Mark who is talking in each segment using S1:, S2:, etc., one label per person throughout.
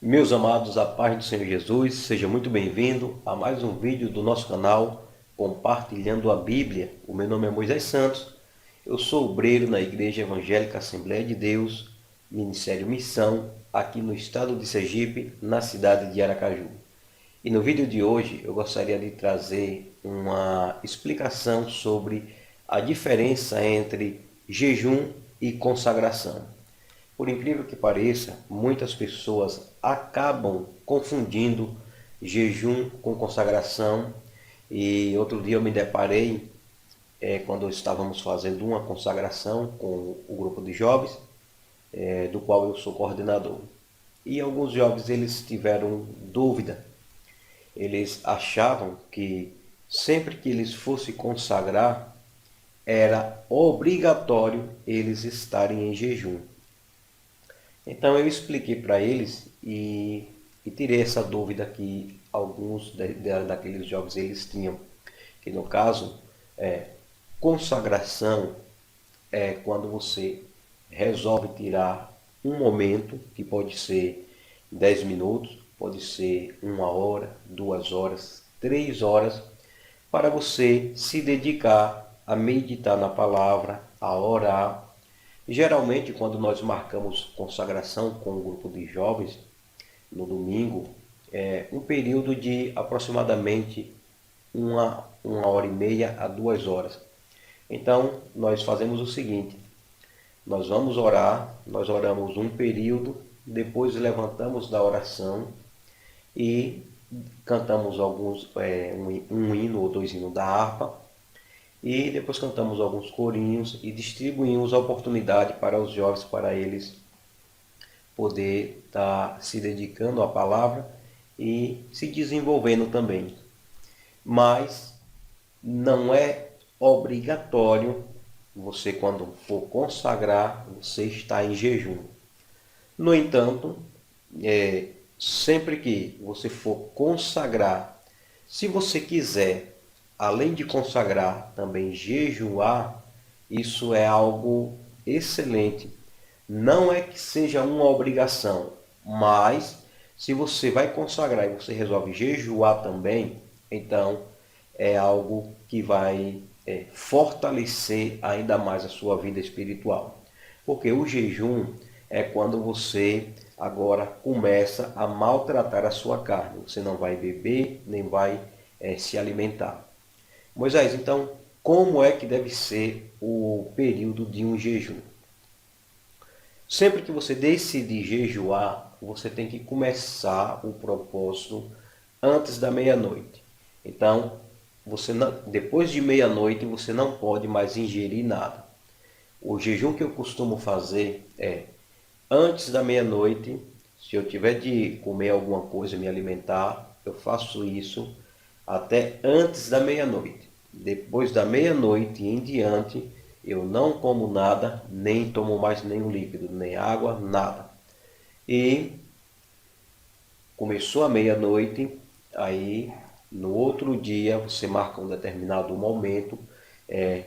S1: Meus amados, a paz do Senhor Jesus, seja muito bem-vindo a mais um vídeo do nosso canal Compartilhando a Bíblia. O meu nome é Moisés Santos, eu sou obreiro na Igreja Evangélica Assembleia de Deus, Ministério Missão, aqui no estado de Sergipe, na cidade de Aracaju. E no vídeo de hoje eu gostaria de trazer uma explicação sobre a diferença entre jejum e consagração. Por incrível que pareça, muitas pessoas acabam confundindo jejum com consagração. E outro dia eu me deparei, quando estávamos fazendo uma consagração com o grupo de jovens, do qual eu sou coordenador. E alguns jovens eles tiveram dúvida. Eles achavam que sempre que eles fossem consagrar, era obrigatório eles estarem em jejum. Então eu expliquei para eles e tirei essa dúvida que alguns daqueles jovens eles tinham, que no caso, consagração é quando você resolve tirar um momento, que pode ser 10 minutos, pode ser 1 hora, 2 horas, 3 horas, para você se dedicar a meditar na palavra, a orar. Geralmente, quando nós marcamos consagração com um grupo de jovens, no domingo, é um período de aproximadamente uma hora e meia a 2 horas. Então, nós fazemos o seguinte: nós vamos orar, nós oramos um período, depois levantamos da oração e cantamos um hino ou dois hinos da harpa, e depois cantamos alguns corinhos e distribuímos a oportunidade para os jovens, para eles poder estar se dedicando à palavra e se desenvolvendo também. Mas não é obrigatório você, quando for consagrar, você estar em jejum. No entanto, sempre que você for consagrar, se você quiser, além de consagrar, também jejuar, isso é algo excelente. Não é que seja uma obrigação, mas se você vai consagrar e você resolve jejuar também, então é algo que vai fortalecer ainda mais a sua vida espiritual. Porque o jejum é quando você agora começa a maltratar a sua carne. Você não vai beber, nem vai se alimentar. Moisés, então, como é que deve ser o período de um jejum? Sempre que você decidir jejuar, você tem que começar o propósito antes da meia-noite. Então, depois de meia-noite, você não pode mais ingerir nada. O jejum que eu costumo fazer é antes da meia-noite. Se eu tiver de comer alguma coisa, me alimentar, eu faço isso até antes da meia-noite. Depois da meia-noite em diante, eu não como nada, nem tomo mais nenhum líquido, nem água, nada. E começou a meia-noite, aí no outro dia você marca um determinado momento.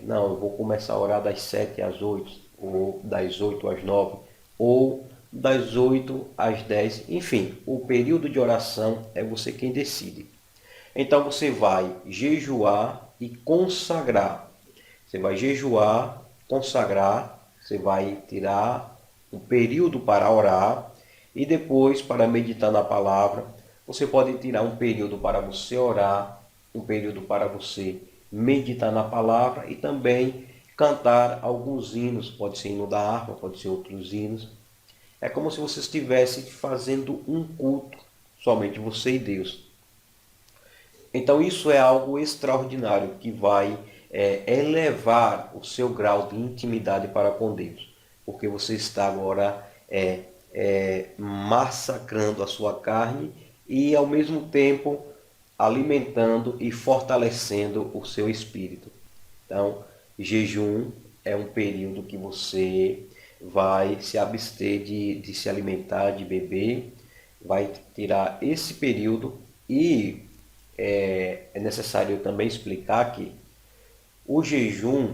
S1: Não, eu vou começar a orar das 7 às 8, ou das 8 às 9, ou das 8 às 10, enfim, o período de oração é você quem decide. Então você vai jejuar e consagrar. Você vai jejuar, consagrar, você vai tirar um período para orar e depois para meditar na palavra. Você pode tirar um período para você orar, um período para você meditar na palavra e também cantar alguns hinos. Pode ser hino da harpa, pode ser outros hinos. É como se você estivesse fazendo um culto, somente você e Deus. Então isso é algo extraordinário que vai elevar o seu grau de intimidade para com Deus, porque você está agora massacrando a sua carne e ao mesmo tempo alimentando e fortalecendo o seu espírito. Então, jejum é um período que você vai se abster de se alimentar, de beber, vai tirar esse período. E é necessário também explicar que o jejum,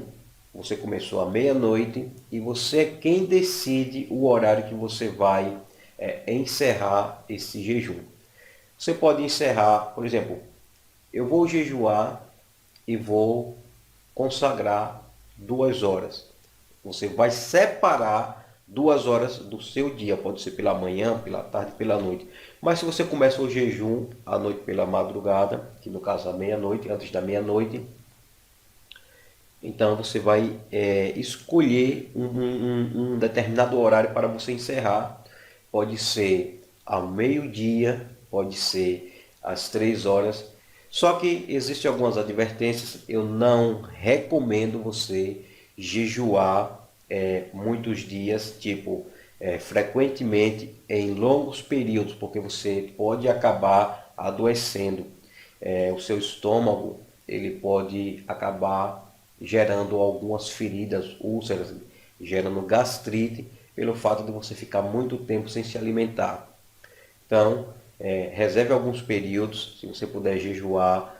S1: você começou à meia-noite e você é quem decide o horário que você vai encerrar esse jejum. Você pode encerrar, por exemplo, eu vou jejuar e vou consagrar 2 horas. Você vai separar 2 horas do seu dia, pode ser pela manhã, pela tarde, pela noite. Mas se você começa o jejum à noite pela madrugada, que no caso à meia-noite, antes da meia-noite, então você vai escolher um determinado horário para você encerrar. Pode ser ao meio-dia, pode ser às 3 horas. Só que existem algumas advertências. Eu não recomendo você jejuar muitos dias, tipo frequentemente em longos períodos, porque você pode acabar adoecendo. O seu estômago ele pode acabar gerando algumas feridas, úlceras, gerando gastrite, pelo fato de você ficar muito tempo sem se alimentar. Então, reserve alguns períodos, se você puder jejuar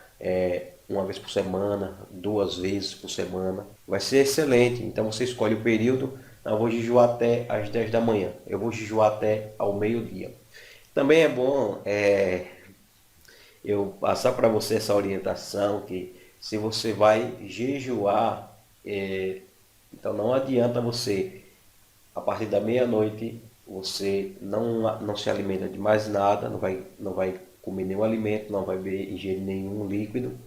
S1: uma vez por semana, 2 vezes por semana, vai ser excelente. Então você escolhe o período, eu vou jejuar até às 10 da manhã, eu vou jejuar até ao meio-dia. Também é bom eu passar para você essa orientação que se você vai jejuar, então não adianta você, a partir da meia-noite, você não se alimenta de mais nada, não vai comer nenhum alimento, não vai ingerir nenhum líquido,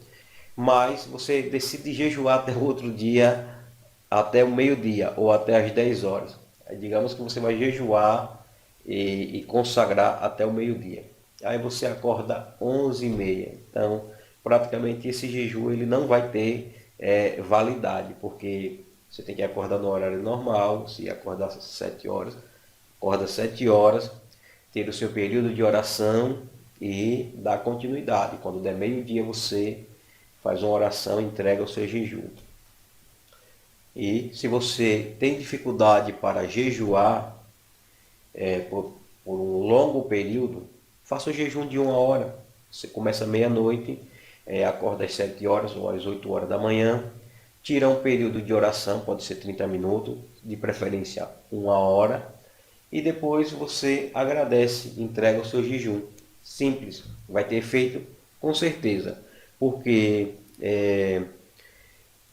S1: mas você decide jejuar até o outro dia, até o meio-dia ou até às 10 horas. Aí, digamos que você vai jejuar e consagrar até o meio-dia. Aí você acorda 11h30. Então, praticamente esse jejum ele não vai ter validade, porque você tem que acordar no horário normal. Se acordar às 7 horas, acorda às 7 horas, ter o seu período de oração e dar continuidade. Quando der meio-dia, você faz uma oração e entrega o seu jejum. E se você tem dificuldade para jejuar por um longo período, faça o jejum de 1 hora. Você começa meia-noite, acorda às 7 horas ou às 8 horas da manhã, tira um período de oração, pode ser 30 minutos, de preferência 1 hora, e depois você agradece, entrega o seu jejum. Simples, vai ter efeito com certeza, porque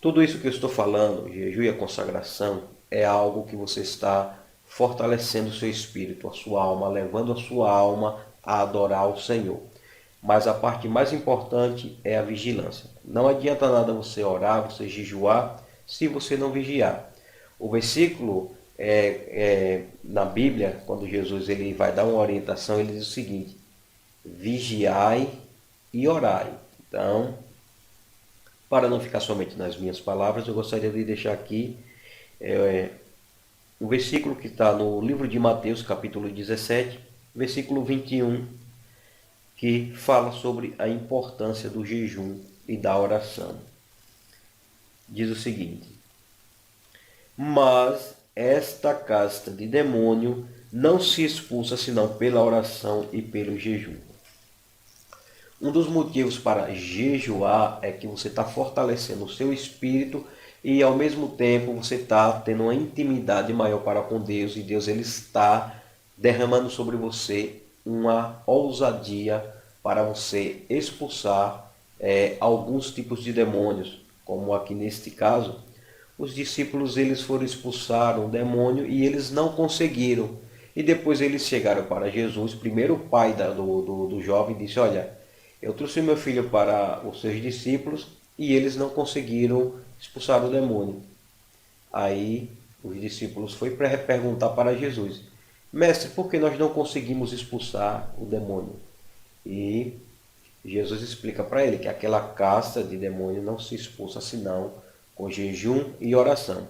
S1: tudo isso que eu estou falando, o jejum e a consagração, é algo que você está fortalecendo o seu espírito, a sua alma, levando a sua alma a adorar o Senhor. Mas a parte mais importante é a vigilância. Não adianta nada você orar, você jejuar, se você não vigiar. O versículo na Bíblia, quando Jesus ele vai dar uma orientação, ele diz o seguinte: vigiai e orai. Então, para não ficar somente nas minhas palavras, eu gostaria de deixar aqui um versículo que está no livro de Mateus, capítulo 17, versículo 21, que fala sobre a importância do jejum e da oração. Diz o seguinte: mas esta casta de demônio não se expulsa senão pela oração e pelo jejum. Um dos motivos para jejuar é que você está fortalecendo o seu espírito e ao mesmo tempo você está tendo uma intimidade maior para com Deus, e Deus ele está derramando sobre você uma ousadia para você expulsar alguns tipos de demônios, como aqui neste caso, os discípulos eles foram expulsar um demônio e eles não conseguiram. E depois eles chegaram para Jesus. Primeiro o pai do jovem disse: olha, eu trouxe meu filho para os seus discípulos e eles não conseguiram expulsar o demônio. Aí os discípulos foram perguntar para Jesus: mestre, por que nós não conseguimos expulsar o demônio? E Jesus explica para ele que aquela casta de demônio não se expulsa senão com jejum e oração.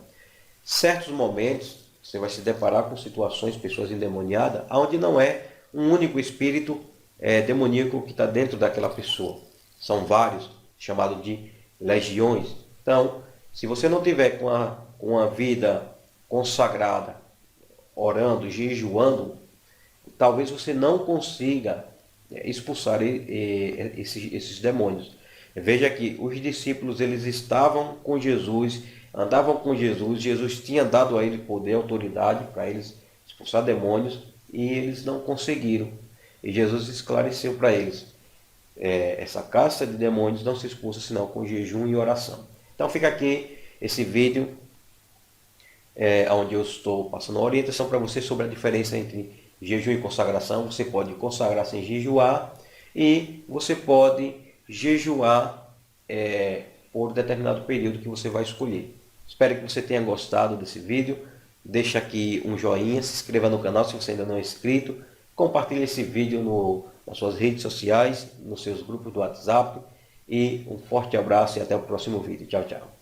S1: Certos momentos você vai se deparar com situações, pessoas endemoniadas, onde não é um único espírito demoníaco que está dentro daquela pessoa. São vários, chamados de legiões. Então, se você não tiver com a vida consagrada, orando, jejuando, talvez você não consiga expulsar esses demônios. Veja que os discípulos eles estavam com Jesus, andavam com Jesus, Jesus tinha dado a eles poder, autoridade para eles expulsar demônios, e eles não conseguiram. E Jesus esclareceu para eles: essa casta de demônios não se expulsa senão com jejum e oração. Então fica aqui esse vídeo onde eu estou passando uma orientação para você sobre a diferença entre jejum e consagração. Você pode consagrar sem jejuar e você pode jejuar por determinado período que você vai escolher. Espero que você tenha gostado desse vídeo. Deixa aqui um joinha, se inscreva no canal se você ainda não é inscrito. Compartilhe esse vídeo nas suas redes sociais, nos seus grupos do WhatsApp. E um forte abraço e até o próximo vídeo. Tchau, tchau.